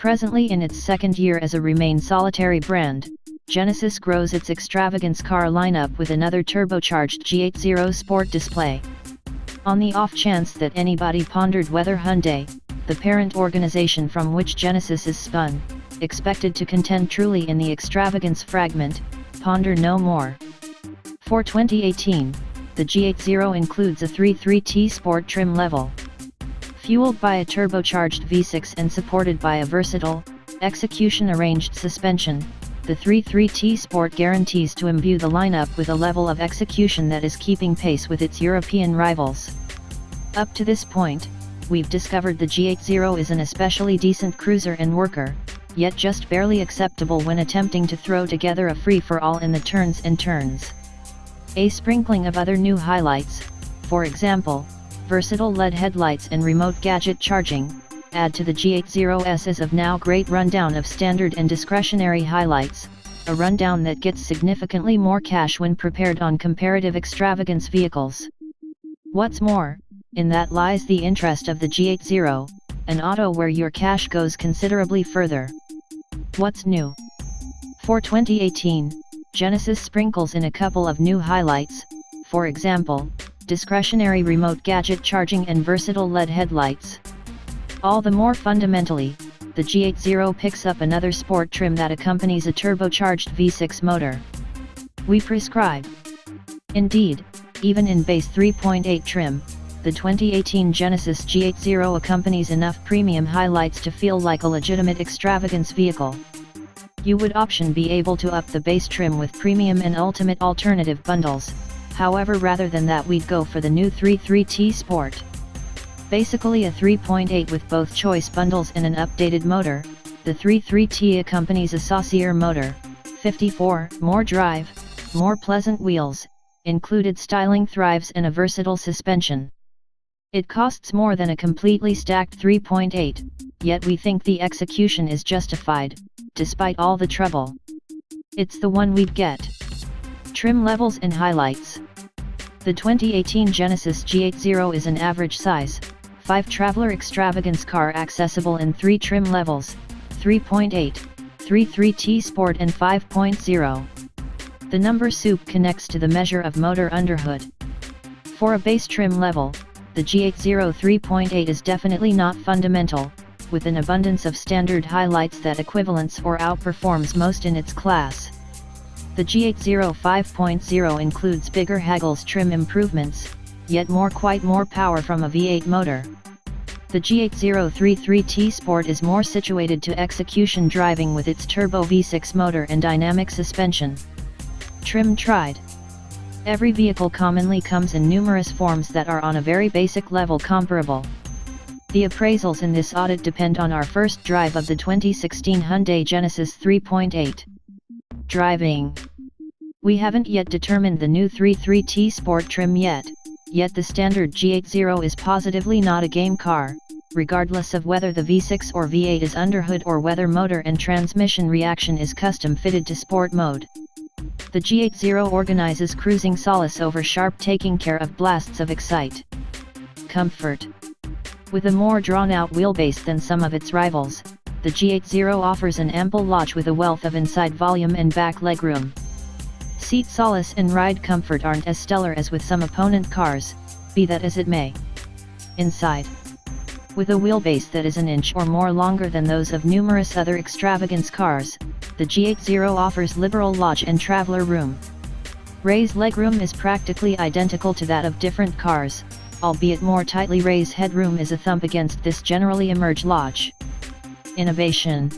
Presently in its second year as a remain solitary brand, Genesis grows its extravagance car lineup with another turbocharged G80 Sport display. On the off chance that anybody pondered whether Hyundai, the parent organization from which Genesis is spun, expected to contend truly in the extravagance fragment, ponder no more. For 2018, the G80 includes a 3.3T Sport trim level. Fueled by a turbocharged V6 and supported by a versatile, execution-arranged suspension, the 3.3T Sport guarantees to imbue the lineup with a level of execution that is keeping pace with its European rivals. Up to this point, we've discovered the G80 is an especially decent cruiser and worker, yet just barely acceptable when attempting to throw together a free-for-all in the turns and turns. A sprinkling of other new highlights, for example, versatile LED headlights and remote gadget charging, add to the G80's as of now great rundown of standard and discretionary highlights, a rundown that gets significantly more cash when prepared on comparative extravagance vehicles. What's more, in that lies the interest of the G80, an auto where your cash goes considerably further. What's new? For 2018, Genesis sprinkles in a couple of new highlights, for example, discretionary remote gadget charging and versatile LED headlights. All the more fundamentally, the G80 picks up another sport trim that accompanies a turbocharged V6 motor. We prescribe. Indeed, even in base 3.8 trim, the 2018 Genesis G80 accompanies enough premium highlights to feel like a legitimate extravagance vehicle. You would option be able to up the base trim with premium and ultimate alternative bundles. However, rather than that, we'd go for the new 3.3T Sport. Basically a 3.8 with both choice bundles and an updated motor, the 3.3T accompanies a saucier motor, 54 more drive, more pleasant wheels, included styling thrives and a versatile suspension. It costs more than a completely stacked 3.8, yet we think the execution is justified, despite all the trouble. It's the one we'd get. Trim levels and highlights. The 2018 Genesis G80 is an average size, 5 traveler extravagance car accessible in 3 trim levels, 3.8, 3.3T Sport and 5.0. The number soup connects to the measure of motor underhood. For a base trim level, the G80 3.8 is definitely not fundamental, with an abundance of standard highlights that equivalents or outperforms most in its class. The G80 5.0 includes bigger haggles trim improvements, yet quite more power from a V8 motor. The G80 3.3T Sport is more situated to execution driving with its turbo V6 motor and dynamic suspension. Trim tried. Every vehicle commonly comes in numerous forms that are on a very basic level comparable. The appraisals in this audit depend on our first drive of the 2016 Hyundai Genesis 3.8. Driving. We haven't yet determined the new 3.3T Sport trim yet the standard G80 is positively not a game car, regardless of whether the V6 or V8 is underhood or whether motor and transmission reaction is custom fitted to sport mode. The G80 organizes cruising solace over sharp, taking care of blasts of excite. Comfort. With a more drawn-out wheelbase than some of its rivals, the G80 offers an ample lodge with a wealth of inside volume and back legroom. Seat solace and ride comfort aren't as stellar as with some opponent cars, be that as it may. Inside. With a wheelbase that is an inch or more longer than those of numerous other extravagance cars, the G80 offers liberal lodge and traveler room. Raised legroom is practically identical to that of different cars, albeit more tightly raised headroom is a thump against this generally emerge lodge. Innovation.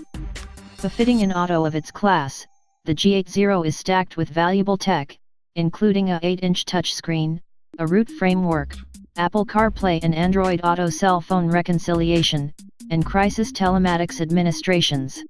Befitting an auto of its class, the G80 is stacked with valuable tech, including a 8-inch touchscreen, a root framework, Apple CarPlay and Android Auto cell phone reconciliation, and crisis telematics administrations.